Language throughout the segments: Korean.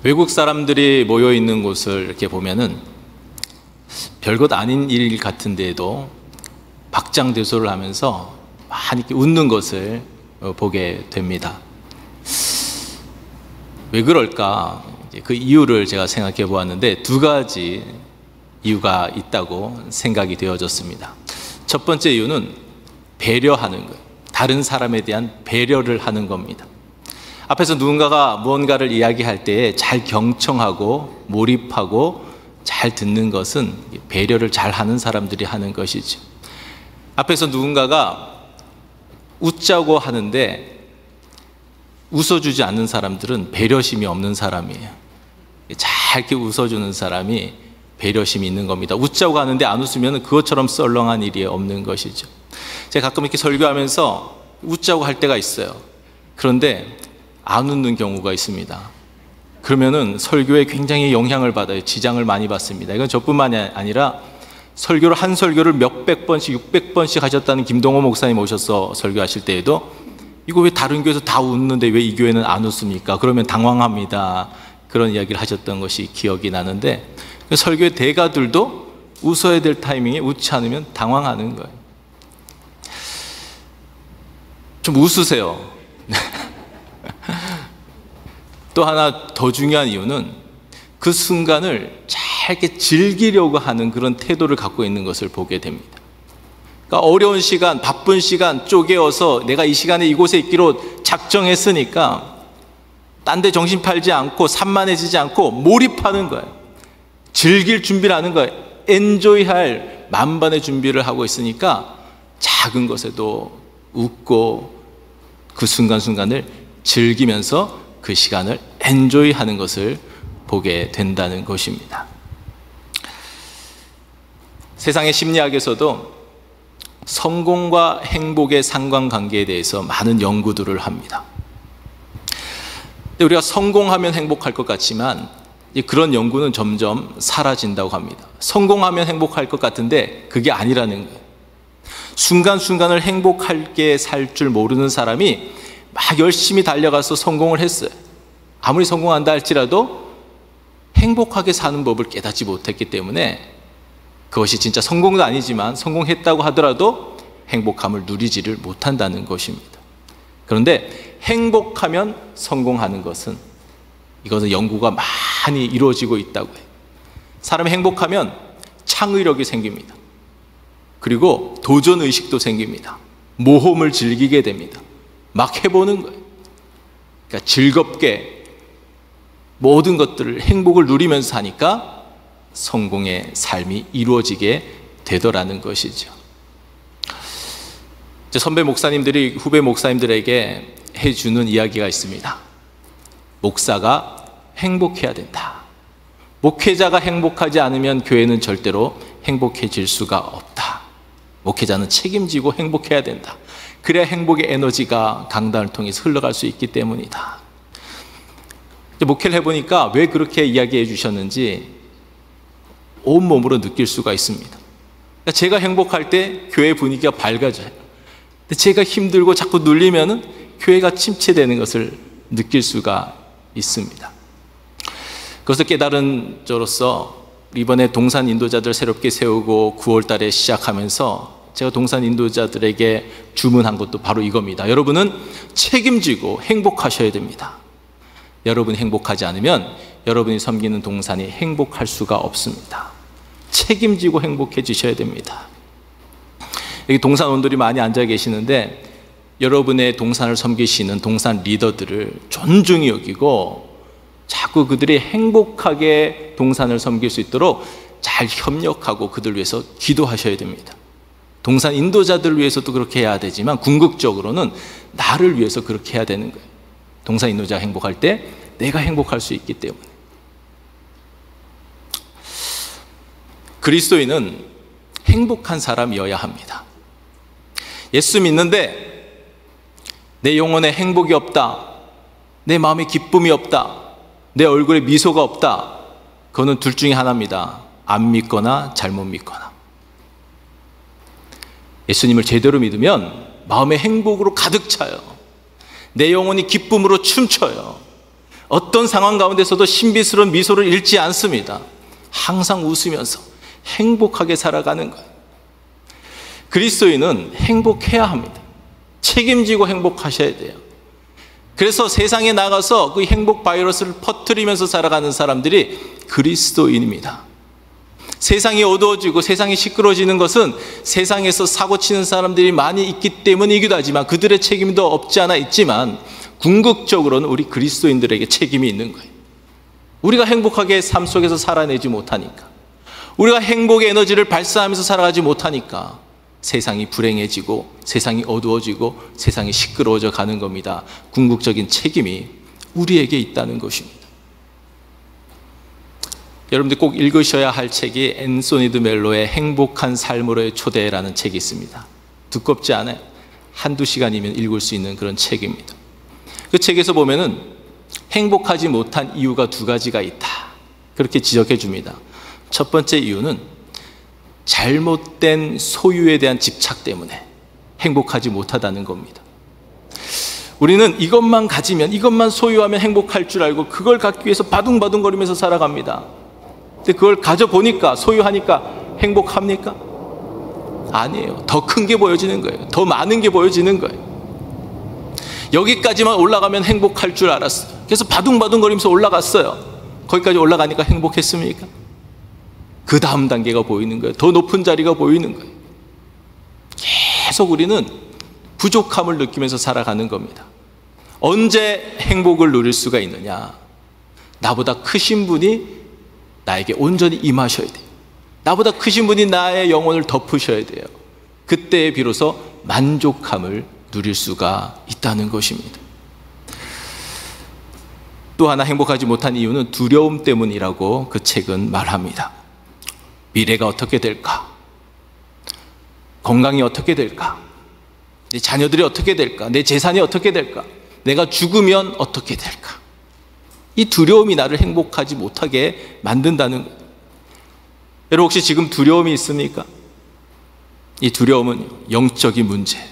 외국 사람들이 모여 있는 곳을 이렇게 보면은 별것 아닌 일 같은데도 박장대소를 하면서 많이 이렇게 웃는 것을 보게 됩니다. 왜 그럴까? 그 이유를 제가 생각해 보았는데 두 가지 이유가 있다고 생각이 되어졌습니다. 첫 번째 이유는 배려하는 것, 다른 사람에 대한 배려를 하는 겁니다. 앞에서 누군가가 무언가를 이야기할 때 잘 경청하고 몰입하고 잘 듣는 것은 배려를 잘 하는 사람들이 하는 것이죠. 앞에서 누군가가 웃자고 하는데 웃어주지 않는 사람들은 배려심이 없는 사람이에요. 잘 이렇게 웃어주는 사람이 배려심이 있는 겁니다. 웃자고 하는데 안 웃으면 그것처럼 썰렁한 일이 없는 것이죠. 제가 가끔 이렇게 설교하면서 웃자고 할 때가 있어요. 그런데 안 웃는 경우가 있습니다. 그러면은 설교에 굉장히 영향을 받아요. 지장을 많이 받습니다. 이건 저뿐만이 아니라 설교를 한 설교를 몇백 번씩 600번씩 하셨다는 김동호 목사님 오셔서 설교하실 때에도 이거 왜 다른 교회에서 다 웃는데 왜 이 교회는 안 웃습니까? 그러면 당황합니다. 그런 이야기를 하셨던 것이 기억이 나는데 설교의 대가들도 웃어야 될 타이밍에 웃지 않으면 당황하는 거예요. 좀 웃으세요. 또 하나 더 중요한 이유는 그 순간을 잘 이렇게 즐기려고 하는 그런 태도를 갖고 있는 것을 보게 됩니다. 그러니까 어려운 시간, 바쁜 시간 쪼개어서 내가 이 시간에 이곳에 있기로 작정했으니까 딴 데 정신 팔지 않고 산만해지지 않고 몰입하는 거예요. 즐길 준비를 하는 거예요. 엔조이할 만반의 준비를 하고 있으니까 작은 것에도 웃고 그 순간순간을 즐기면서 그 시간을 엔조이하는 것을 보게 된다는 것입니다. 세상의 심리학에서도 성공과 행복의 상관관계에 대해서 많은 연구들을 합니다. 근데 우리가 성공하면 행복할 것 같지만 그런 연구는 점점 사라진다고 합니다. 성공하면 행복할 것 같은데 그게 아니라는 거예요. 순간순간을 행복하게 살 줄 모르는 사람이 막 열심히 달려가서 성공을 했어요. 아무리 성공한다 할지라도 행복하게 사는 법을 깨닫지 못했기 때문에 그것이 진짜 성공도 아니지만 성공했다고 하더라도 행복함을 누리지를 못한다는 것입니다. 그런데 행복하면 성공하는 것은 이것은 연구가 많이 이루어지고 있다고 해요. 사람이 행복하면 창의력이 생깁니다. 그리고 도전의식도 생깁니다. 모험을 즐기게 됩니다. 막 해보는 거예요. 그러니까 즐겁게 모든 것들을 행복을 누리면서 하니까 성공의 삶이 이루어지게 되더라는 것이죠. 선배 목사님들이 후배 목사님들에게 해주는 이야기가 있습니다. 목사가 행복해야 된다. 목회자가 행복하지 않으면 교회는 절대로 행복해질 수가 없다. 목회자는 책임지고 행복해야 된다. 그래야 행복의 에너지가 강단을 통해서 흘러갈 수 있기 때문이다. 목회를 해보니까 왜 그렇게 이야기해 주셨는지 온몸으로 느낄 수가 있습니다. 제가 행복할 때 교회 분위기가 밝아져요. 근데 제가 힘들고 자꾸 눌리면은 교회가 침체되는 것을 느낄 수가 있습니다. 그것을 깨달은 저로서 이번에 동산 인도자들 새롭게 세우고 9월 달에 시작하면서 제가 동산 인도자들에게 주문한 것도 바로 이겁니다. 여러분은 책임지고 행복하셔야 됩니다. 여러분이 행복하지 않으면 여러분이 섬기는 동산이 행복할 수가 없습니다. 책임지고 행복해지셔야 됩니다. 여기 동산원들이 많이 앉아 계시는데 여러분의 동산을 섬기시는 동산 리더들을 존중히 여기고 자꾸 그들이 행복하게 동산을 섬길 수 있도록 잘 협력하고 그들 위해서 기도하셔야 됩니다. 동산 인도자들을 위해서도 그렇게 해야 되지만 궁극적으로는 나를 위해서 그렇게 해야 되는 거예요. 동산 인도자가 행복할 때 내가 행복할 수 있기 때문에. 그리스도인은 행복한 사람이어야 합니다. 예수 믿는데 내 영혼에 행복이 없다, 내 마음에 기쁨이 없다, 내 얼굴에 미소가 없다, 그거는 둘 중에 하나입니다. 안 믿거나 잘못 믿거나. 예수님을 제대로 믿으면 마음의 행복으로 가득 차요. 내 영혼이 기쁨으로 춤춰요. 어떤 상황 가운데서도 신비스러운 미소를 잃지 않습니다. 항상 웃으면서 행복하게 살아가는 거예요. 그리스도인은 행복해야 합니다. 책임지고 행복하셔야 돼요. 그래서 세상에 나가서 그 행복 바이러스를 퍼뜨리면서 살아가는 사람들이 그리스도인입니다. 세상이 어두워지고 세상이 시끄러워지는 것은 세상에서 사고치는 사람들이 많이 있기 때문이기도 하지만 그들의 책임도 없지 않아 있지만 궁극적으로는 우리 그리스도인들에게 책임이 있는 거예요. 우리가 행복하게 삶 속에서 살아내지 못하니까, 우리가 행복의 에너지를 발산하면서 살아가지 못하니까 세상이 불행해지고 세상이 어두워지고 세상이 시끄러워져 가는 겁니다. 궁극적인 책임이 우리에게 있다는 것입니다. 여러분들 꼭 읽으셔야 할 책이 앤소니 드 멜로의 행복한 삶으로의 초대라는 책이 있습니다. 두껍지 않아요. 한두 시간이면 읽을 수 있는 그런 책입니다. 그 책에서 보면은 행복하지 못한 이유가 두 가지가 있다, 그렇게 지적해 줍니다. 첫 번째 이유는 잘못된 소유에 대한 집착 때문에 행복하지 못하다는 겁니다. 우리는 이것만 가지면, 이것만 소유하면 행복할 줄 알고 그걸 갖기 위해서 바둥바둥거리면서 살아갑니다. 근데 그걸 가져보니까, 소유하니까 행복합니까? 아니에요. 더 큰 게 보여지는 거예요. 더 많은 게 보여지는 거예요. 여기까지만 올라가면 행복할 줄 알았어요. 그래서 바둥바둥거리면서 올라갔어요. 거기까지 올라가니까 행복했습니까? 그 다음 단계가 보이는 거예요. 더 높은 자리가 보이는 거예요. 계속 우리는 부족함을 느끼면서 살아가는 겁니다. 언제 행복을 누릴 수가 있느냐? 나보다 크신 분이 나에게 온전히 임하셔야 돼요. 나보다 크신 분이 나의 영혼을 덮으셔야 돼요. 그때 비로소 만족함을 누릴 수가 있다는 것입니다. 또 하나 행복하지 못한 이유는 두려움 때문이라고 그 책은 말합니다. 미래가 어떻게 될까? 건강이 어떻게 될까? 내 자녀들이 어떻게 될까? 내 재산이 어떻게 될까? 내가 죽으면 어떻게 될까? 이 두려움이 나를 행복하지 못하게 만든다는 거예요. 여러분 혹시 지금 두려움이 있습니까? 이 두려움은 영적인 문제예요.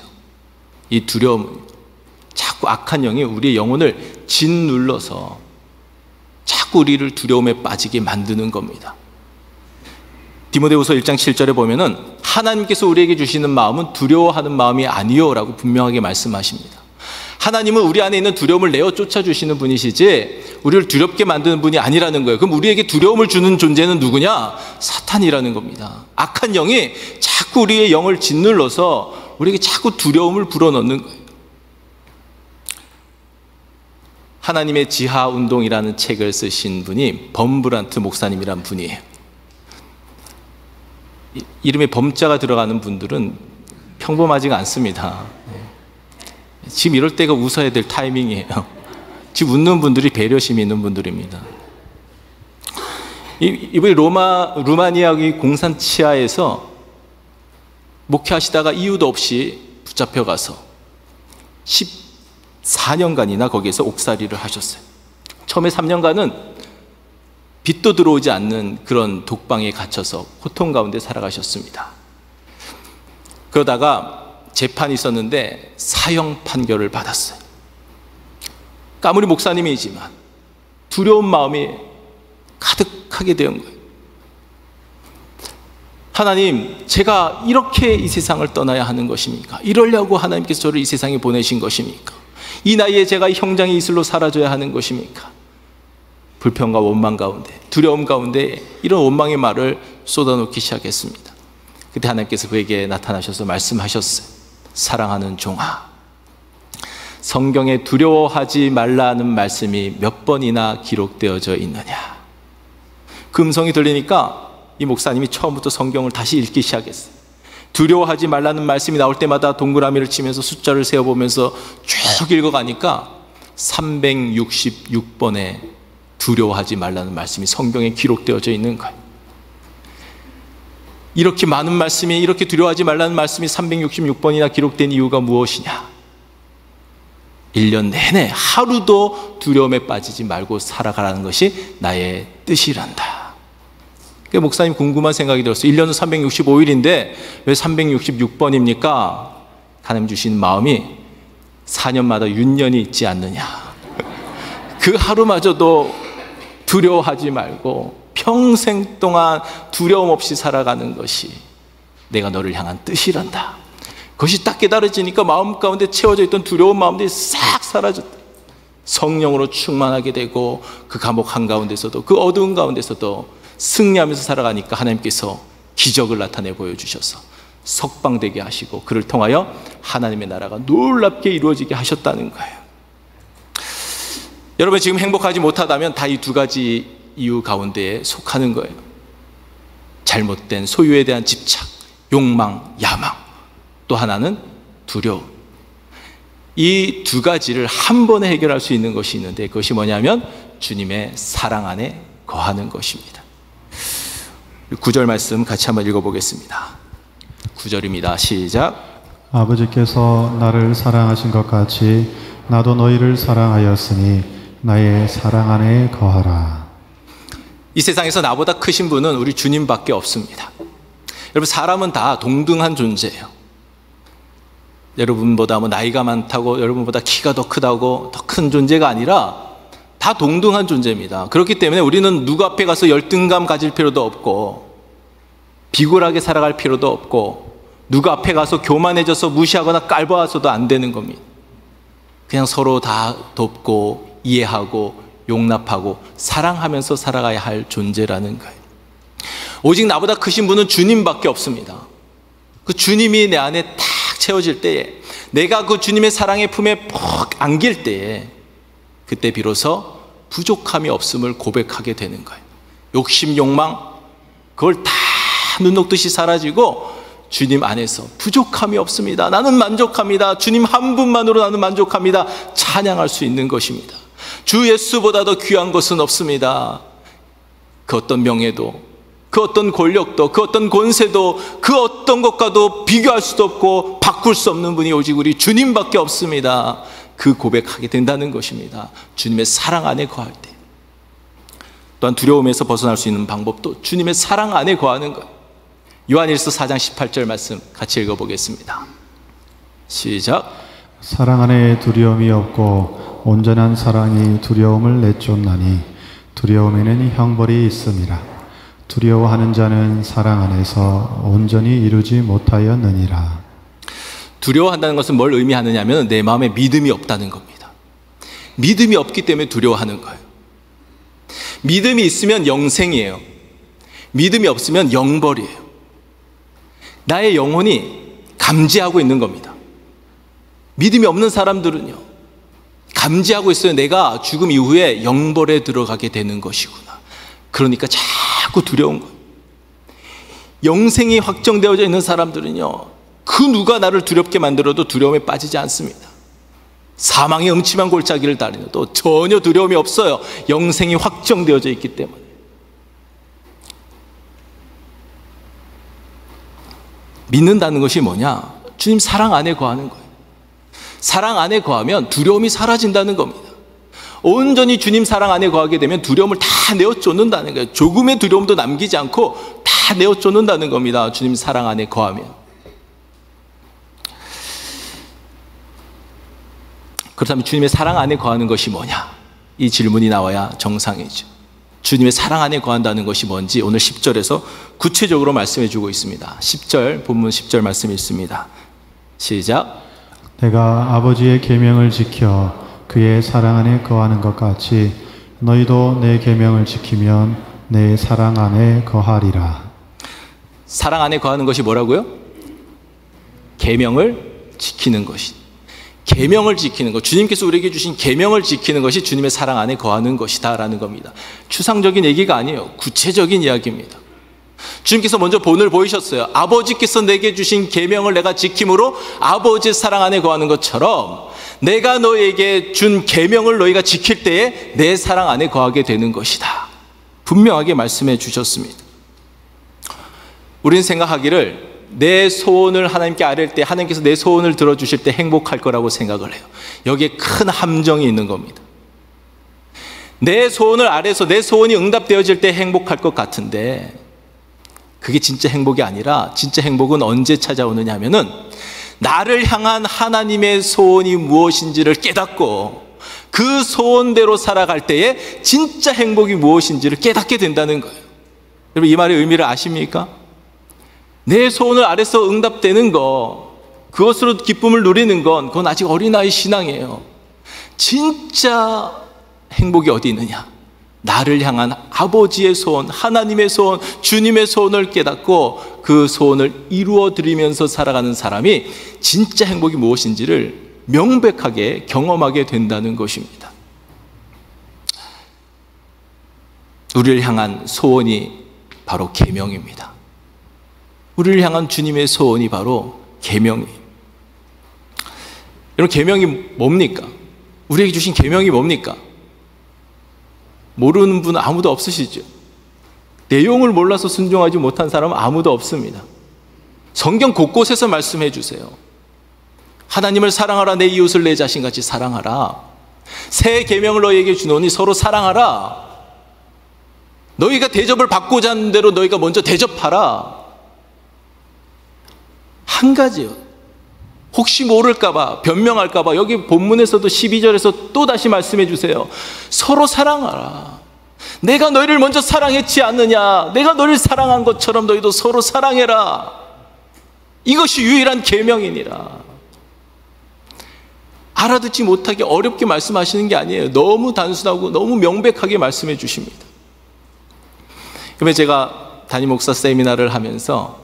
이 두려움은 자꾸 악한 영이 우리의 영혼을 짓눌러서 자꾸 우리를 두려움에 빠지게 만드는 겁니다. 디모데후서 1장 7절에 보면은 하나님께서 우리에게 주시는 마음은 두려워하는 마음이 아니요 라고 분명하게 말씀하십니다. 하나님은 우리 안에 있는 두려움을 내어 쫓아주시는 분이시지 우리를 두렵게 만드는 분이 아니라는 거예요. 그럼 우리에게 두려움을 주는 존재는 누구냐? 사탄이라는 겁니다. 악한 영이 자꾸 우리의 영을 짓눌러서 우리에게 자꾸 두려움을 불어넣는 거예요. 하나님의 지하운동이라는 책을 쓰신 분이 범브란트 목사님이라는 분이에요. 이름에 범자가 들어가는 분들은 평범하지가 않습니다. 지금 이럴 때가 웃어야 될 타이밍이에요. 지금 웃는 분들이 배려심이 있는 분들입니다. 이분이 루마니아 공산 치하에서 목회하시다가 이유도 없이 붙잡혀가서 14년간이나 거기에서 옥살이를 하셨어요. 처음에 3년간은 빛도 들어오지 않는 그런 독방에 갇혀서 고통 가운데 살아가셨습니다. 그러다가 재판이 있었는데 사형 판결을 받았어요. 아무리 목사님이지만 두려운 마음이 가득하게 된 거예요. 하나님, 제가 이렇게 이 세상을 떠나야 하는 것입니까? 이러려고 하나님께서 저를 이 세상에 보내신 것입니까? 이 나이에 제가 형장의 이슬로 사라져야 하는 것입니까? 불평과 원망 가운데, 두려움 가운데 이런 원망의 말을 쏟아놓기 시작했습니다. 그때 하나님께서 그에게 나타나셔서 말씀하셨어요. 사랑하는 종아, 성경에 두려워하지 말라는 말씀이 몇 번이나 기록되어져 있느냐. 그 음성이 들리니까 이 목사님이 처음부터 성경을 다시 읽기 시작했어요. 두려워하지 말라는 말씀이 나올 때마다 동그라미를 치면서 숫자를 세어보면서 쭉 읽어가니까 366번의 두려워하지 말라는 말씀이 성경에 기록되어져 있는 거예요. 이렇게 많은 말씀이, 이렇게 두려워하지 말라는 말씀이 366번이나 기록된 이유가 무엇이냐? 1년 내내 하루도 두려움에 빠지지 말고 살아가라는 것이 나의 뜻이란다. 그러니까 목사님 궁금한 생각이 들었어요. 1년은 365일인데 왜 366번입니까? 하나님 주신 마음이 4년마다 윤년이 있지 않느냐. 그 하루마저도 두려워하지 말고 평생 동안 두려움 없이 살아가는 것이 내가 너를 향한 뜻이란다. 그것이 딱 깨달아지니까 마음 가운데 채워져 있던 두려운 마음들이 싹 사라졌다. 성령으로 충만하게 되고 그 감옥 한가운데서도 그 어두운 가운데서도 승리하면서 살아가니까 하나님께서 기적을 나타내 보여주셔서 석방되게 하시고 그를 통하여 하나님의 나라가 놀랍게 이루어지게 하셨다는 거예요. 여러분 지금 행복하지 못하다면 다 이 두 가지 이유 가운데에 속하는 거예요. 잘못된 소유에 대한 집착, 욕망, 야망, 또 하나는 두려움. 이 두 가지를 한 번에 해결할 수 있는 것이 있는데 그것이 뭐냐면 주님의 사랑 안에 거하는 것입니다. 9절 말씀 같이 한번 읽어보겠습니다. 9절입니다. 시작. 아버지께서 나를 사랑하신 것 같이 나도 너희를 사랑하였으니 나의 사랑 안에 거하라. 이 세상에서 나보다 크신 분은 우리 주님밖에 없습니다. 여러분 사람은 다 동등한 존재예요. 여러분보다 나이가 많다고 여러분보다 키가 더 크다고 더 큰 존재가 아니라 다 동등한 존재입니다. 그렇기 때문에 우리는 누구 앞에 가서 열등감 가질 필요도 없고 비굴하게 살아갈 필요도 없고 누구 앞에 가서 교만해져서 무시하거나 깔보아서도 안 되는 겁니다. 그냥 서로 다 돕고 이해하고 용납하고 사랑하면서 살아가야 할 존재라는 거예요. 오직 나보다 크신 분은 주님밖에 없습니다. 그 주님이 내 안에 탁 채워질 때에 내가 그 주님의 사랑의 품에 푹 안길 때에 그때 비로소 부족함이 없음을 고백하게 되는 거예요. 욕심, 욕망 그걸 다 눈 녹듯이 사라지고 주님 안에서 부족함이 없습니다. 나는 만족합니다. 주님 한 분만으로 나는 만족합니다. 찬양할 수 있는 것입니다. 주 예수보다 더 귀한 것은 없습니다. 그 어떤 명예도 그 어떤 권력도 그 어떤 권세도 그 어떤 것과도 비교할 수도 없고 바꿀 수 없는 분이 오직 우리 주님밖에 없습니다. 그 고백하게 된다는 것입니다. 주님의 사랑 안에 거할 때. 또한 두려움에서 벗어날 수 있는 방법도 주님의 사랑 안에 거하는 것. 요한일서 4장 18절 말씀 같이 읽어보겠습니다. 시작. 사랑 안에 두려움이 없고 온전한 사랑이 두려움을 내쫓나니 두려움에는 형벌이 있음이라. 두려워하는 자는 사랑 안에서 온전히 이루지 못하였느니라. 두려워한다는 것은 뭘 의미하느냐면 내 마음에 믿음이 없다는 겁니다. 믿음이 없기 때문에 두려워하는 거예요. 믿음이 있으면 영생이에요. 믿음이 없으면 영벌이에요. 나의 영혼이 감지하고 있는 겁니다. 믿음이 없는 사람들은요 감지하고 있어요. 내가 죽음 이후에 영벌에 들어가게 되는 것이구나. 그러니까 자꾸 두려운 거예요. 영생이 확정되어져 있는 사람들은요 그 누가 나를 두렵게 만들어도 두려움에 빠지지 않습니다. 사망의 음침한 골짜기를 다니도 전혀 두려움이 없어요. 영생이 확정되어져 있기 때문에. 믿는다는 것이 뭐냐? 주님 사랑 안에 거하는 거예요. 사랑 안에 거하면 두려움이 사라진다는 겁니다. 온전히 주님 사랑 안에 거하게 되면 두려움을 다 내어쫓는다는 거예요. 조금의 두려움도 남기지 않고 다 내어쫓는다는 겁니다. 주님 사랑 안에 거하면. 그렇다면 주님의 사랑 안에 거하는 것이 뭐냐? 이 질문이 나와야 정상이죠. 주님의 사랑 안에 거한다는 것이 뭔지 오늘 10절에서 구체적으로 말씀해 주고 있습니다. 10절, 본문 10절 말씀 읽습니다. 시작. 내가 아버지의 계명을 지켜 그의 사랑 안에 거하는 것 같이 너희도 내 계명을 지키면 내 사랑 안에 거하리라. 사랑 안에 거하는 것이 뭐라고요? 계명을 지키는 것이. 계명을 지키는 것, 주님께서 우리에게 주신 계명을 지키는 것이 주님의 사랑 안에 거하는 것이다 라는 겁니다. 추상적인 얘기가 아니에요. 구체적인 이야기입니다. 주님께서 먼저 본을 보이셨어요. 아버지께서 내게 주신 계명을 내가 지킴으로 아버지의 사랑 안에 거하는 것처럼 내가 너에게 준 계명을 너희가 지킬 때에 내 사랑 안에 거하게 되는 것이다. 분명하게 말씀해 주셨습니다. 우리는 생각하기를 내 소원을 하나님께 아뢰을 때 하나님께서 내 소원을 들어주실 때 행복할 거라고 생각을 해요. 여기에 큰 함정이 있는 겁니다. 내 소원을 아뢰서 내 소원이 응답되어질 때 행복할 것 같은데 그게 진짜 행복이 아니라 진짜 행복은 언제 찾아오느냐 하면은 나를 향한 하나님의 소원이 무엇인지를 깨닫고 그 소원대로 살아갈 때에 진짜 행복이 무엇인지를 깨닫게 된다는 거예요. 여러분, 이 말의 의미를 아십니까? 내 소원을 아래서 응답되는 것, 그것으로 기쁨을 누리는 건 그건 아직 어린아이 신앙이에요. 진짜 행복이 어디 있느냐? 나를 향한 아버지의 소원, 하나님의 소원, 주님의 소원을 깨닫고 그 소원을 이루어 드리면서 살아가는 사람이 진짜 행복이 무엇인지를 명백하게 경험하게 된다는 것입니다. 우리를 향한 소원이 바로 계명입니다. 우리를 향한 주님의 소원이 바로 계명이에요. 여러분, 계명이 뭡니까? 우리에게 주신 계명이 뭡니까? 모르는 분 아무도 없으시죠? 내용을 몰라서 순종하지 못한 사람은 아무도 없습니다. 성경 곳곳에서 말씀해 주세요. 하나님을 사랑하라, 내 이웃을 내 자신같이 사랑하라. 새 계명을 너희에게 주노니 서로 사랑하라. 너희가 대접을 받고자 하는 대로 너희가 먼저 대접하라. 한 가지요. 혹시 모를까봐, 변명할까봐 여기 본문에서도 12절에서 또 다시 말씀해 주세요. 서로 사랑하라. 내가 너희를 먼저 사랑했지 않느냐? 내가 너희를 사랑한 것처럼 너희도 서로 사랑해라. 이것이 유일한 계명이니라. 알아듣지 못하게 어렵게 말씀하시는 게 아니에요. 너무 단순하고 너무 명백하게 말씀해 주십니다. 그러면 제가 담임 목사 세미나를 하면서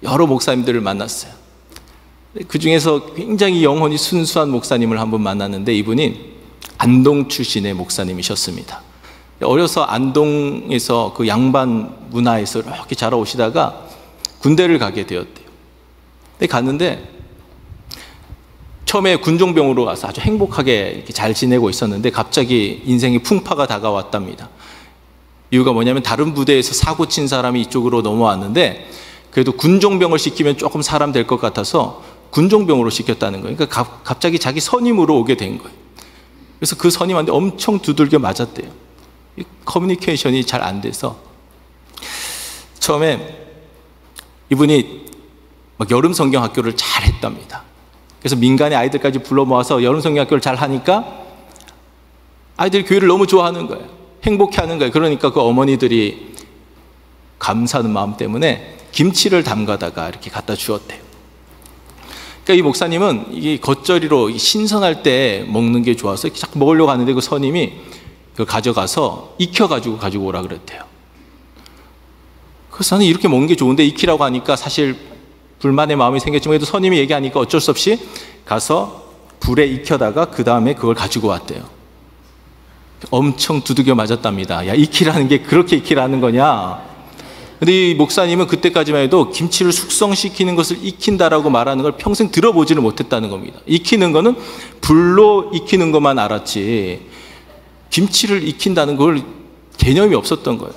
여러 목사님들을 만났어요. 그 중에서 굉장히 영혼이 순수한 목사님을 한 분 만났는데, 이분이 안동 출신의 목사님이셨습니다. 어려서 안동에서 그 양반 문화에서 이렇게 자라오시다가 군대를 가게 되었대요. 근데 갔는데 처음에 군종병으로 가서 아주 행복하게 이렇게 잘 지내고 있었는데 갑자기 인생의 풍파가 다가왔답니다. 이유가 뭐냐면 다른 부대에서 사고 친 사람이 이쪽으로 넘어왔는데 그래도 군종병을 시키면 조금 사람 될 것 같아서 군종병으로 시켰다는 거예요. 그러니까 갑자기 자기 선임으로 오게 된 거예요. 그래서 그 선임한테 엄청 두들겨 맞았대요. 커뮤니케이션이 잘 안 돼서 처음에 이분이 막 여름 성경 학교를 잘 했답니다. 그래서 민간의 아이들까지 불러 모아서 여름 성경 학교를 잘 하니까 아이들이 교회를 너무 좋아하는 거예요. 행복해하는 거예요. 그러니까 그 어머니들이 감사하는 마음 때문에 김치를 담가다가 이렇게 갖다 주었대요. 그러니까 이 목사님은 이게 겉절이로 신선할 때 먹는 게 좋아서 자꾸 먹으려고 하는데 그 선임이 그걸 가져가서 익혀가지고 가지고 오라 그랬대요. 그래서 나는 이렇게 먹는 게 좋은데 익히라고 하니까 사실 불만의 마음이 생겼지만 그래도 선임이 얘기하니까 어쩔 수 없이 가서 불에 익혀다가 그 다음에 그걸 가지고 왔대요. 엄청 두들겨 맞았답니다. 야, 익히라는 게 그렇게 익히라는 거냐? 근데 이 목사님은 그때까지만 해도 김치를 숙성시키는 것을 익힌다라고 말하는 걸 평생 들어보지를 못했다는 겁니다. 익히는 거는 불로 익히는 것만 알았지 김치를 익힌다는 걸 개념이 없었던 거예요.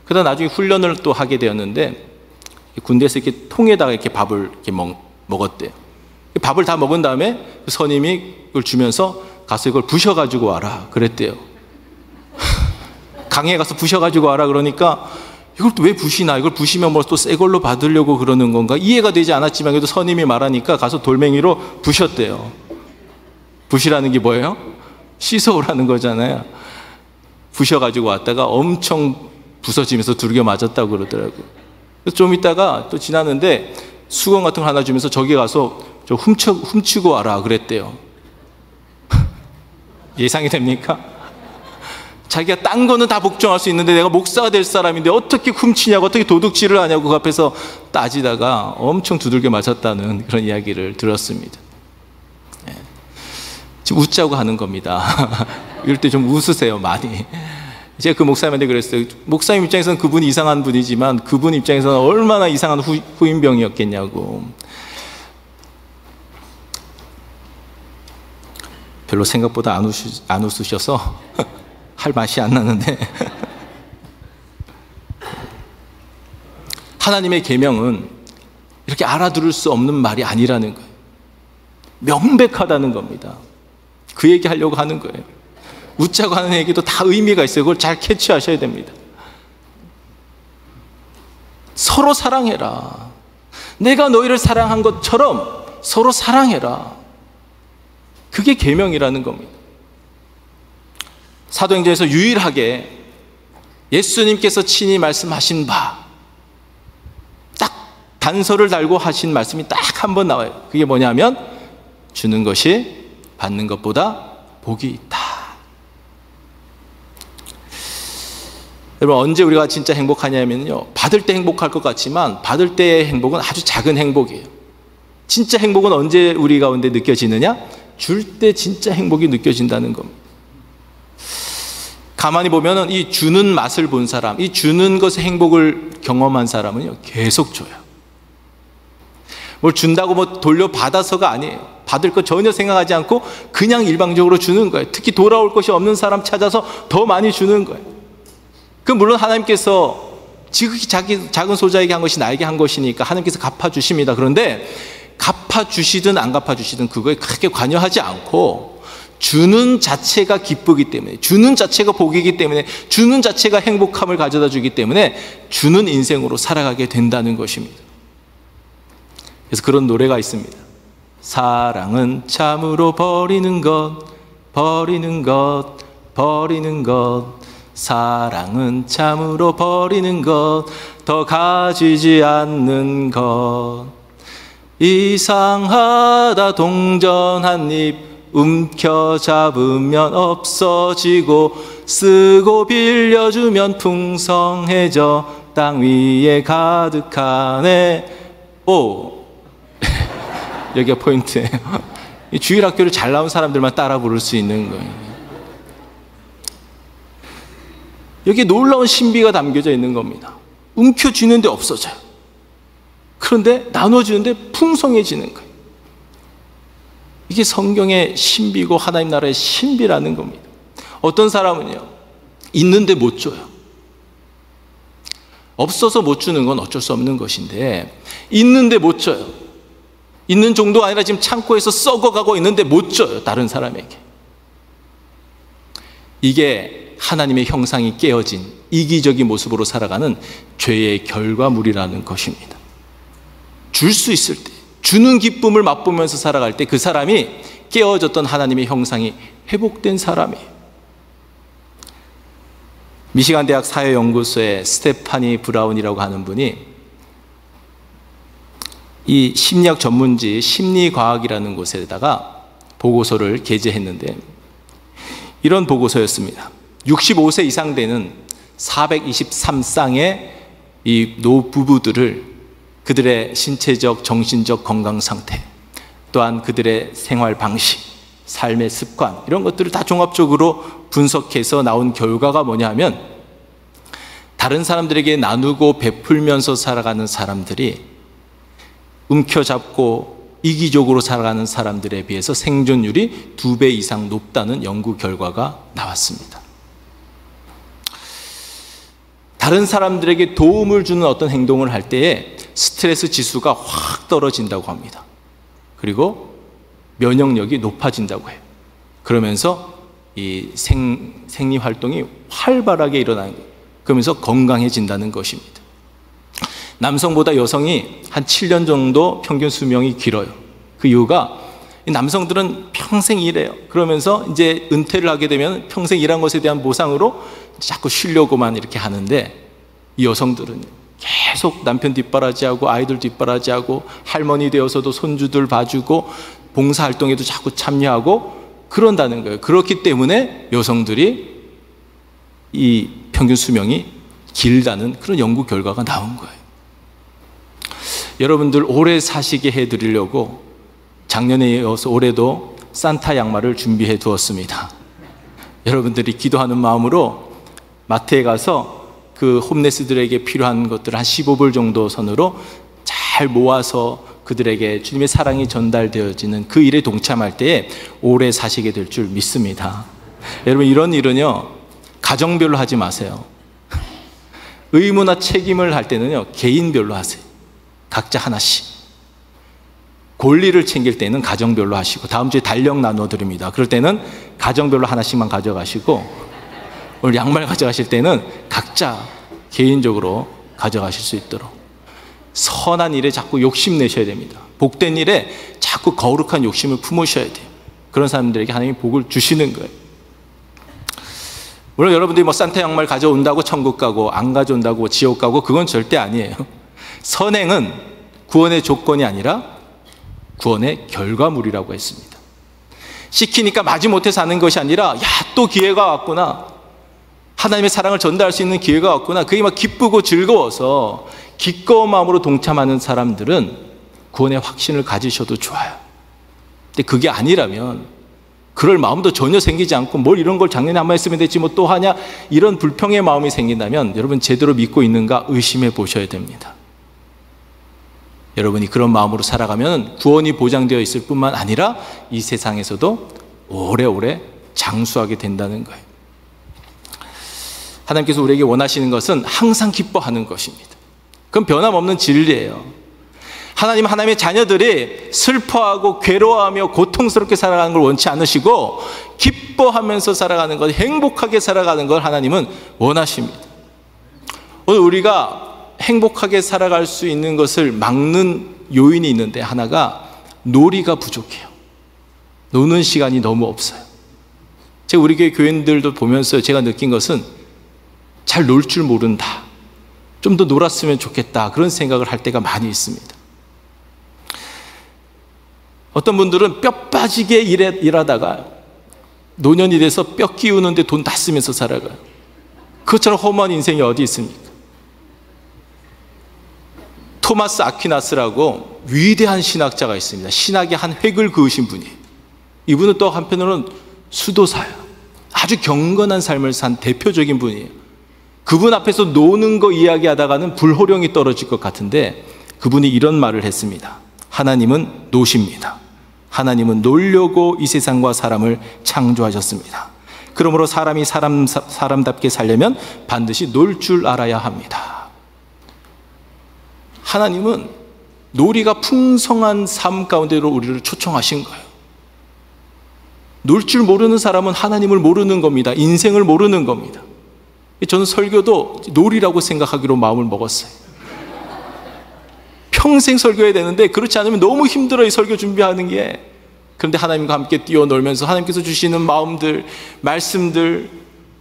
그러다 나중에 훈련을 또 하게 되었는데 군대에서 이렇게 통에다가 이렇게 밥을 이렇게 먹었대요. 밥을 다 먹은 다음에 그 선임이 그걸 주면서 가서 이걸 부셔가지고 와라 그랬대요. 강에 가서 부셔가지고 와라 그러니까 이걸 또 왜 부시나? 이걸 부시면 뭐 또 새 걸로 받으려고 그러는 건가? 이해가 되지 않았지만 그래도 선임이 말하니까 가서 돌멩이로 부셨대요. 부시라는 게 뭐예요? 씻어오라는 거잖아요. 부셔가지고 왔다가 엄청 부서지면서 두들겨 맞았다고 그러더라고요. 좀 있다가 또 지나는데 수건 같은 거 하나 주면서 저기 가서 저 훔치고 와라 그랬대요. 예상이 됩니까? 자기가 딴 거는 다 복종할 수 있는데 내가 목사가 될 사람인데 어떻게 훔치냐고 어떻게 도둑질을 하냐고 그 앞에서 따지다가 엄청 두들겨 맞았다는 그런 이야기를 들었습니다. 네. 지금 웃자고 하는 겁니다. 이럴 때 좀 웃으세요 많이. 제가 그 목사님한테 그랬어요. 목사님 입장에서는 그분이 이상한 분이지만 그분 입장에서는 얼마나 이상한 후임병이었겠냐고. 별로 생각보다 안 웃으셔서 할 맛이 안 나는데 하나님의 계명은 이렇게 알아들을 수 없는 말이 아니라는 거예요. 명백하다는 겁니다. 그 얘기 하려고 하는 거예요. 웃자고 하는 얘기도 다 의미가 있어요. 그걸 잘 캐치하셔야 됩니다. 서로 사랑해라. 내가 너희를 사랑한 것처럼 서로 사랑해라. 그게 계명이라는 겁니다. 사도행전에서 유일하게 예수님께서 친히 말씀하신 바, 딱 단서를 달고 하신 말씀이 딱 한 번 나와요. 그게 뭐냐면 주는 것이 받는 것보다 복이 있다. 여러분, 언제 우리가 진짜 행복하냐면요, 받을 때 행복할 것 같지만 받을 때의 행복은 아주 작은 행복이에요. 진짜 행복은 언제 우리 가운데 느껴지느냐? 줄 때 진짜 행복이 느껴진다는 겁니다. 가만히 보면은 이 주는 맛을 본 사람, 이 주는 것의 행복을 경험한 사람은요, 계속 줘요. 뭘 준다고 뭐 돌려받아서가 아니에요. 받을 거 전혀 생각하지 않고 그냥 일방적으로 주는 거예요. 특히 돌아올 것이 없는 사람 찾아서 더 많이 주는 거예요. 그 물론 하나님께서 지극히 작은 소자에게 한 것이 나에게 한 것이니까 하나님께서 갚아주십니다. 그런데 갚아주시든 안 갚아주시든 그거에 크게 관여하지 않고 주는 자체가 기쁘기 때문에, 주는 자체가 복이기 때문에, 주는 자체가 행복함을 가져다 주기 때문에 주는 인생으로 살아가게 된다는 것입니다. 그래서 그런 노래가 있습니다. 사랑은 참으로 버리는 것, 버리는 것, 버리는 것. 사랑은 참으로 버리는 것, 더 가지지 않는 것. 이상하다 동전 한 입 움켜잡으면 없어지고, 쓰고 빌려주면 풍성해져 땅 위에 가득하네. 오, 여기가 포인트예요. 이 주일학교를 잘 나온 사람들만 따라 부를 수 있는 거예요. 여기에 놀라운 신비가 담겨져 있는 겁니다. 움켜쥐는데 없어져요. 그런데 나눠주는데 풍성해지는 거예요. 이게 성경의 신비고 하나님 나라의 신비라는 겁니다. 어떤 사람은요, 있는데 못 줘요. 없어서 못 주는 건 어쩔 수 없는 것인데, 있는데 못 줘요. 있는 정도가 아니라 지금 창고에서 썩어가고 있는데 못 줘요, 다른 사람에게. 이게 하나님의 형상이 깨어진 이기적인 모습으로 살아가는 죄의 결과물이라는 것입니다. 줄 수 있을 때, 주는 기쁨을 맛보면서 살아갈 때 그 사람이 깨어졌던 하나님의 형상이 회복된 사람이에요. 미시간 대학 사회연구소의 스테파니 브라운이라고 하는 분이 이 심리학 전문지 심리과학이라는 곳에다가 보고서를 게재했는데, 이런 보고서였습니다. 65세 이상 되는 423쌍의 이 노부부들을 그들의 신체적, 정신적 건강 상태, 또한 그들의 생활 방식, 삶의 습관, 이런 것들을 다 종합적으로 분석해서 나온 결과가 뭐냐 하면, 다른 사람들에게 나누고 베풀면서 살아가는 사람들이 움켜잡고 이기적으로 살아가는 사람들에 비해서 생존율이 2배 이상 높다는 연구 결과가 나왔습니다. 다른 사람들에게 도움을 주는 어떤 행동을 할 때에 스트레스 지수가 확 떨어진다고 합니다. 그리고 면역력이 높아진다고 해요. 그러면서 이 생리 활동이 활발하게 일어나는 거예요. 그러면서 건강해진다는 것입니다. 남성보다 여성이 한 7년 정도 평균 수명이 길어요. 그 이유가 이 남성들은 평생 일해요. 그러면서 이제 은퇴를 하게 되면 평생 일한 것에 대한 보상으로 자꾸 쉬려고만 이렇게 하는데, 이 여성들은 계속 남편 뒷바라지하고 아이들 뒷바라지하고 할머니 되어서도 손주들 봐주고 봉사활동에도 자꾸 참여하고 그런다는 거예요. 그렇기 때문에 여성들이 이 평균 수명이 길다는 그런 연구 결과가 나온 거예요. 여러분들 오래 사시게 해드리려고 작년에 이어서 올해도 산타 양말을 준비해 두었습니다. 여러분들이 기도하는 마음으로 마트에 가서 그 홈레스들에게 필요한 것들 한 15불 정도 선으로 잘 모아서 그들에게 주님의 사랑이 전달되어지는 그 일에 동참할 때에 오래 사시게 될 줄 믿습니다. 여러분, 이런 일은요, 가정별로 하지 마세요. 의무나 책임을 할 때는요, 개인별로 하세요. 각자 하나씩. 권리를 챙길 때는 가정별로 하시고, 다음 주에 달력 나눠드립니다. 그럴 때는 가정별로 하나씩만 가져가시고, 오늘 양말 가져가실 때는 각자 개인적으로 가져가실 수 있도록. 선한 일에 자꾸 욕심내셔야 됩니다. 복된 일에 자꾸 거룩한 욕심을 품으셔야 돼요. 그런 사람들에게 하나님이 복을 주시는 거예요. 물론 여러분들이 뭐 산타 양말 가져온다고 천국 가고 안 가져온다고 지옥 가고 그건 절대 아니에요. 선행은 구원의 조건이 아니라 구원의 결과물이라고 했습니다. 시키니까 마지못해 사는 것이 아니라 야, 또 기회가 왔구나. 하나님의 사랑을 전달할 수 있는 기회가 왔구나. 그게 막 기쁘고 즐거워서 기꺼운 마음으로 동참하는 사람들은 구원의 확신을 가지셔도 좋아요. 근데 그게 아니라면 그럴 마음도 전혀 생기지 않고 뭘 이런 걸 작년에 한번 했으면 됐지 뭐 또 하냐 이런 불평의 마음이 생긴다면 여러분 제대로 믿고 있는가 의심해 보셔야 됩니다. 여러분이 그런 마음으로 살아가면 구원이 보장되어 있을 뿐만 아니라 이 세상에서도 오래오래 장수하게 된다는 거예요. 하나님께서 우리에게 원하시는 것은 항상 기뻐하는 것입니다. 그건 변함없는 진리예요. 하나님의 자녀들이 슬퍼하고 괴로워하며 고통스럽게 살아가는 걸 원치 않으시고 기뻐하면서 살아가는 것, 행복하게 살아가는 걸 하나님은 원하십니다. 오늘 우리가 행복하게 살아갈 수 있는 것을 막는 요인이 있는데 하나가 놀이가 부족해요. 노는 시간이 너무 없어요. 제가 우리 교회 교인들도 보면서 제가 느낀 것은 잘 놀 줄 모른다. 좀 더 놀았으면 좋겠다. 그런 생각을 할 때가 많이 있습니다. 어떤 분들은 뼈 빠지게 일하다가 노년이 돼서 뼈 끼우는데 돈 다 쓰면서 살아가요. 그것처럼 허무한 인생이 어디 있습니까? 토마스 아퀴나스라고 위대한 신학자가 있습니다. 신학의 한 획을 그으신 분이에요. 이분은 또 한편으로는 수도사예요. 아주 경건한 삶을 산 대표적인 분이에요. 그분 앞에서 노는 거 이야기하다가는 불호령이 떨어질 것 같은데 그분이 이런 말을 했습니다. 하나님은 노십니다. 하나님은 놀려고 이 세상과 사람을 창조하셨습니다. 그러므로 사람이 사람답게 살려면 반드시 놀 줄 알아야 합니다. 하나님은 놀이가 풍성한 삶 가운데로 우리를 초청하신 거예요. 놀 줄 모르는 사람은 하나님을 모르는 겁니다. 인생을 모르는 겁니다. 저는 설교도 놀이라고 생각하기로 마음을 먹었어요. 평생 설교해야 되는데 그렇지 않으면 너무 힘들어요, 이 설교 준비하는 게. 그런데 하나님과 함께 뛰어놀면서 하나님께서 주시는 마음들, 말씀들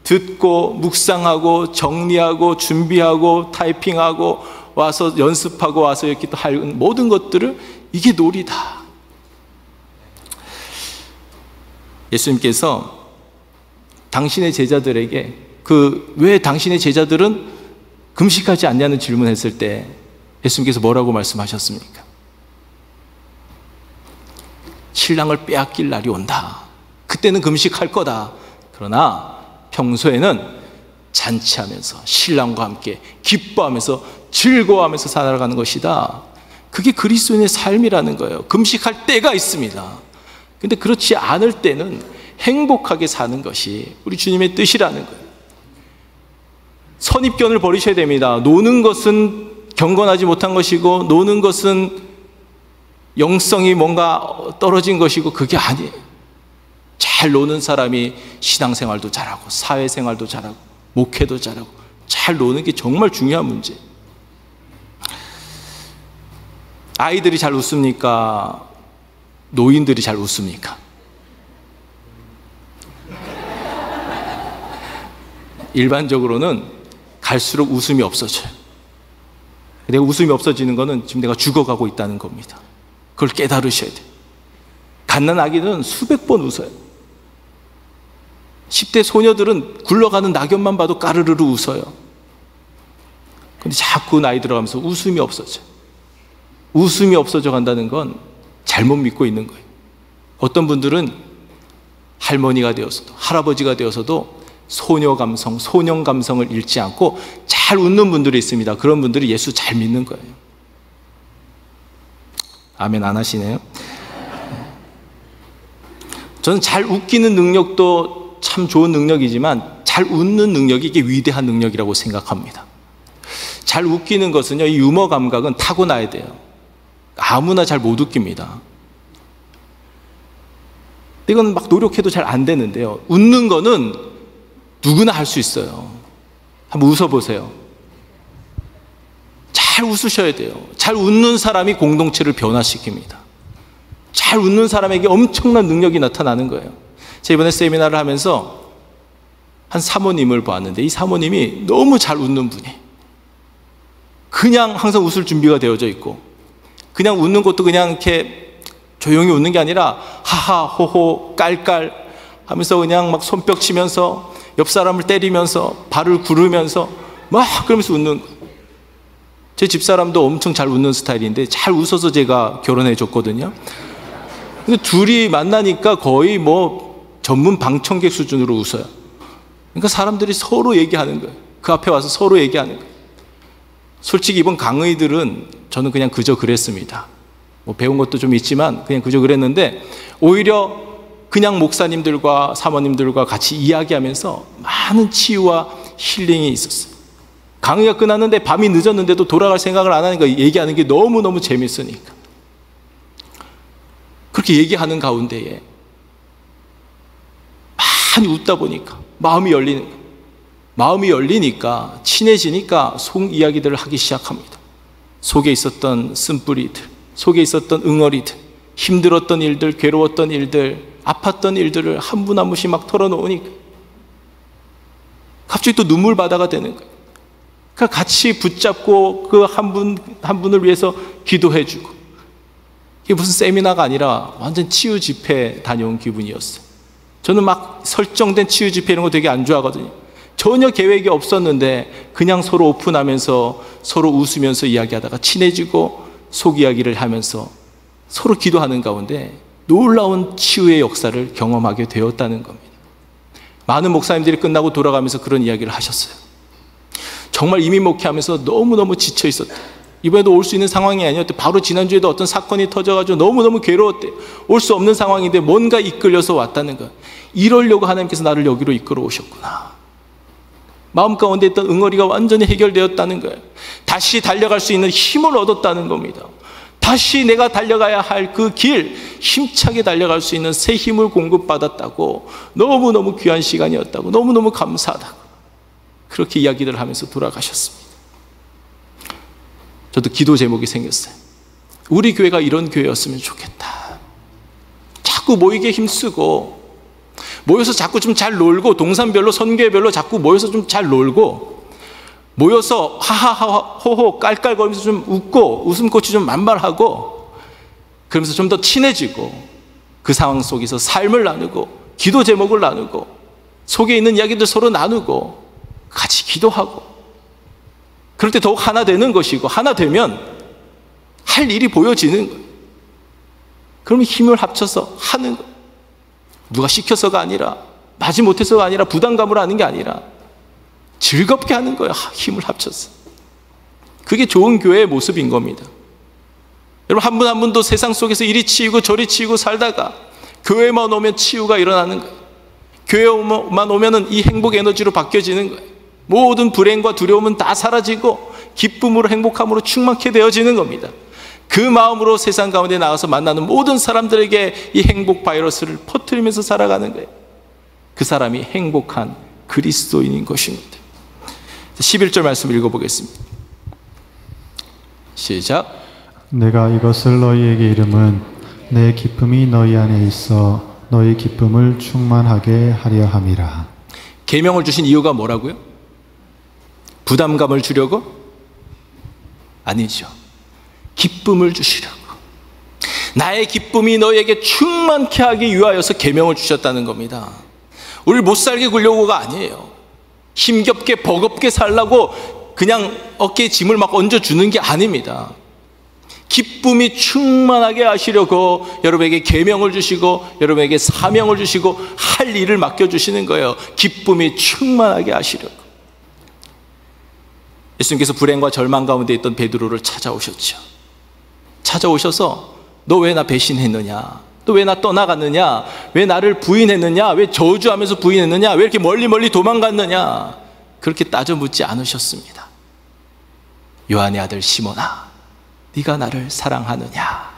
듣고 묵상하고 정리하고 준비하고 타이핑하고 와서 연습하고 와서 이렇게 또 할 모든 것들을 이게 놀이다. 예수님께서 당신의 제자들에게 왜 당신의 제자들은 금식하지 않냐는 질문했을 때 예수님께서 뭐라고 말씀하셨습니까? 신랑을 빼앗길 날이 온다. 그때는 금식할 거다. 그러나 평소에는 잔치하면서 신랑과 함께 기뻐하면서 즐거워하면서 살아가는 것이다. 그게 그리스도인의 삶이라는 거예요. 금식할 때가 있습니다. 근데 그렇지 않을 때는 행복하게 사는 것이 우리 주님의 뜻이라는 거예요. 선입견을 버리셔야 됩니다. 노는 것은 경건하지 못한 것이고 노는 것은 영성이 뭔가 떨어진 것이고 그게 아니에요. 잘 노는 사람이 신앙생활도 잘하고 사회생활도 잘하고 목회도 잘하고 잘 노는 게 정말 중요한 문제예요. 아이들이 잘 웃습니까? 노인들이 잘 웃습니까? 일반적으로는 갈수록 웃음이 없어져요. 내가 웃음이 없어지는 것은 지금 내가 죽어가고 있다는 겁니다. 그걸 깨달으셔야 돼요. 갓난아기는 수백 번 웃어요. 10대 소녀들은 굴러가는 낙엽만 봐도 까르르르 웃어요. 근데 자꾸 나이 들어가면서 웃음이 없어져요. 웃음이 없어져 간다는 건 잘못 믿고 있는 거예요. 어떤 분들은 할머니가 되어서도 할아버지가 되어서도 소녀 감성, 소년 감성을 잃지 않고 잘 웃는 분들이 있습니다. 그런 분들이 예수 잘 믿는 거예요. 아멘 안 하시네요? 저는 잘 웃기는 능력도 참 좋은 능력이지만 잘 웃는 능력이 이게 위대한 능력이라고 생각합니다. 잘 웃기는 것은요, 이 유머 감각은 타고나야 돼요. 아무나 잘 못 웃깁니다. 이건 막 노력해도 잘 안 되는데요. 웃는 거는 누구나 할 수 있어요. 한번 웃어보세요. 잘 웃으셔야 돼요. 잘 웃는 사람이 공동체를 변화시킵니다. 잘 웃는 사람에게 엄청난 능력이 나타나는 거예요. 제가 이번에 세미나를 하면서 한 사모님을 보았는데 이 사모님이 너무 잘 웃는 분이, 그냥 항상 웃을 준비가 되어져 있고, 그냥 웃는 것도 그냥 이렇게 조용히 웃는 게 아니라 하하 호호 깔깔 하면서 그냥 막 손뼉 치면서 옆 사람을 때리면서 발을 구르면서 막 그러면서 웃는 거예요. 제 집사람도 엄청 잘 웃는 스타일인데 잘 웃어서 제가 결혼해 줬거든요. 근데 둘이 만나니까 거의 뭐 전문 방청객 수준으로 웃어요. 그러니까 사람들이 서로 얘기하는 거예요. 그 앞에 와서 서로 얘기하는 거예요. 솔직히 이번 강의들은 저는 그냥 그저 그랬습니다. 뭐 배운 것도 좀 있지만 그냥 그저 그랬는데, 오히려 그냥 목사님들과 사모님들과 같이 이야기하면서 많은 치유와 힐링이 있었어요. 강의가 끝났는데 밤이 늦었는데도 돌아갈 생각을 안 하니까 얘기하는 게 너무너무 재밌으니까. 그렇게 얘기하는 가운데에 많이 웃다 보니까 마음이 열리는 거예요. 마음이 열리니까 친해지니까 속 이야기들을 하기 시작합니다. 속에 있었던 쓴뿌리들, 속에 있었던 응어리들, 힘들었던 일들, 괴로웠던 일들, 아팠던 일들을 한 분 한 분씩 막 털어놓으니까 갑자기 또 눈물바다가 되는 거예요. 그러니까 같이 붙잡고 그 한 분 한 분을 위해서 기도해주고, 이게 무슨 세미나가 아니라 완전 치유 집회 다녀온 기분이었어요. 저는 막 설정된 치유 집회 이런 거 되게 안 좋아하거든요. 전혀 계획이 없었는데 그냥 서로 오픈하면서 서로 웃으면서 이야기하다가 친해지고 속 이야기를 하면서 서로 기도하는 가운데 놀라운 치유의 역사를 경험하게 되었다는 겁니다. 많은 목사님들이 끝나고 돌아가면서 그런 이야기를 하셨어요. 정말 이민 목회하면서 너무너무 지쳐 있었대. 이번에도 올 수 있는 상황이 아니었대. 바로 지난주에도 어떤 사건이 터져가지고 너무너무 괴로웠대. 올 수 없는 상황인데 뭔가 이끌려서 왔다는 거야. 이러려고 하나님께서 나를 여기로 이끌어 오셨구나. 마음 가운데 있던 응어리가 완전히 해결되었다는 거예요. 다시 달려갈 수 있는 힘을 얻었다는 겁니다. 다시 내가 달려가야 할 그 길, 힘차게 달려갈 수 있는 새 힘을 공급받았다고, 너무너무 귀한 시간이었다고, 너무너무 감사하다고 그렇게 이야기를 하면서 돌아가셨습니다. 저도 기도 제목이 생겼어요. 우리 교회가 이런 교회였으면 좋겠다. 자꾸 모이게 힘쓰고, 모여서 자꾸 좀 잘 놀고, 동산별로 선교회별로 자꾸 모여서 좀 잘 놀고, 모여서 하하하 호호 깔깔거리면서 좀 웃고 웃음꽃이 좀 만발하고, 그러면서 좀 더 친해지고, 그 상황 속에서 삶을 나누고 기도 제목을 나누고 속에 있는 이야기들 서로 나누고 같이 기도하고, 그럴 때 더욱 하나 되는 것이고, 하나 되면 할 일이 보여지는 거예요. 그러면 힘을 합쳐서 하는 거예요. 누가 시켜서가 아니라, 마지못해서가 아니라, 부담감으로 하는 게 아니라 즐겁게 하는 거예요. 힘을 합쳐서. 그게 좋은 교회의 모습인 겁니다. 여러분, 한 분 한 분도 세상 속에서 이리 치이고 저리 치이고 살다가 교회만 오면 치유가 일어나는 거예요. 교회만 오면은 이 행복 에너지로 바뀌어지는 거예요. 모든 불행과 두려움은 다 사라지고 기쁨으로, 행복함으로 충만케 되어지는 겁니다. 그 마음으로 세상 가운데 나가서 만나는 모든 사람들에게 이 행복 바이러스를 퍼뜨리면서 살아가는 거예요. 그 사람이 행복한 그리스도인인 것입니다. 11절 말씀 읽어보겠습니다. 시작. 내가 이것을 너희에게 이름은 내 기쁨이 너희 안에 있어 너희 기쁨을 충만하게 하려 함이라. 계명을 주신 이유가 뭐라고요? 부담감을 주려고? 아니죠. 기쁨을 주시려고. 나의 기쁨이 너희에게 충만케 하기 위하여서 계명을 주셨다는 겁니다. 우리를 못 살게 굴려고가 아니에요. 힘겹게 버겁게 살라고 그냥 어깨에 짐을 막 얹어주는 게 아닙니다. 기쁨이 충만하게 하시려고 여러분에게 계명을 주시고 여러분에게 사명을 주시고 할 일을 맡겨주시는 거예요. 기쁨이 충만하게 하시려고. 예수님께서 불행과 절망 가운데 있던 베드로를 찾아오셨죠. 찾아오셔서 너 왜 나 배신했느냐, 또 왜 나 떠나갔느냐, 왜 나를 부인했느냐, 왜 저주하면서 부인했느냐, 왜 이렇게 멀리 도망갔느냐, 그렇게 따져 묻지 않으셨습니다. 요한의 아들 시몬아, 네가 나를 사랑하느냐.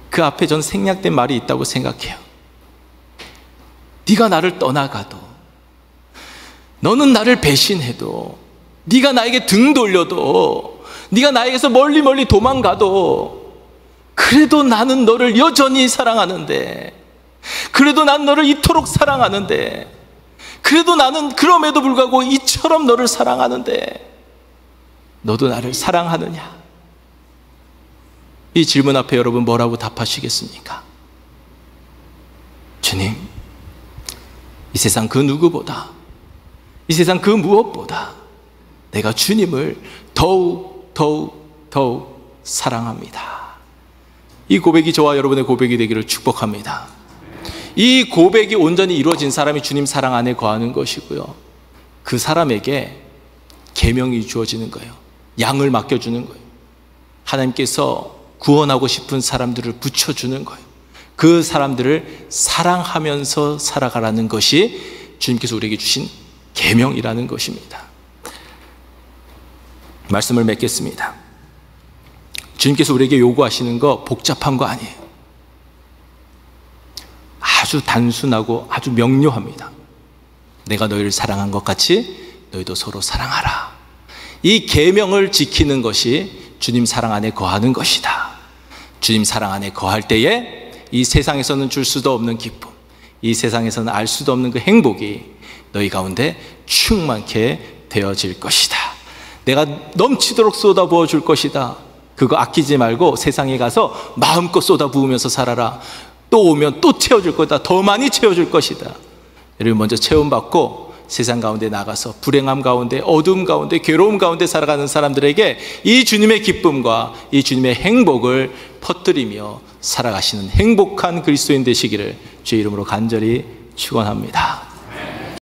그 앞에 전 생략된 말이 있다고 생각해요. 네가 나를 떠나가도, 너는 나를 배신해도, 네가 나에게 등 돌려도, 네가 나에게서 멀리 그래도 나는 너를 여전히 사랑하는데, 그래도 난 너를 이토록 이토록 사랑하는데, 그래도 나는 그럼에도 불구하고 이처럼 너를 사랑하는데 너도 나를 사랑하느냐? 이 질문 앞에 여러분 뭐라고 답하시겠습니까? 주님, 이 세상 그 누구보다, 이 세상 그 무엇보다 내가 주님을 더욱 사랑합니다. 이 고백이 저와 여러분의 고백이 되기를 축복합니다. 이 고백이 온전히 이루어진 사람이 주님 사랑 안에 거하는 것이고요, 그 사람에게 계명이 주어지는 거예요. 양을 맡겨주는 거예요. 하나님께서 구원하고 싶은 사람들을 붙여주는 거예요. 그 사람들을 사랑하면서 살아가라는 것이 주님께서 우리에게 주신 계명이라는 것입니다. 말씀을 맺겠습니다. 주님께서 우리에게 요구하시는 거 복잡한 거 아니에요. 아주 단순하고 아주 명료합니다. 내가 너희를 사랑한 것 같이 너희도 서로 사랑하라. 이 계명을 지키는 것이 주님 사랑 안에 거하는 것이다. 주님 사랑 안에 거할 때에 이 세상에서는 줄 수도 없는 기쁨, 이 세상에서는 알 수도 없는 그 행복이 너희 가운데 충만케 되어질 것이다. 내가 넘치도록 쏟아부어 줄 것이다. 그거 아끼지 말고 세상에 가서 마음껏 쏟아부으면서 살아라. 또 오면 또 채워줄 거다. 더 많이 채워줄 것이다. 여러분 먼저 체험받고 세상 가운데 나가서 불행함 가운데, 어두움 가운데, 괴로움 가운데 살아가는 사람들에게 이 주님의 기쁨과 이 주님의 행복을 퍼뜨리며 살아가시는 행복한 그리스도인 되시기를 주의 이름으로 간절히 축원합니다.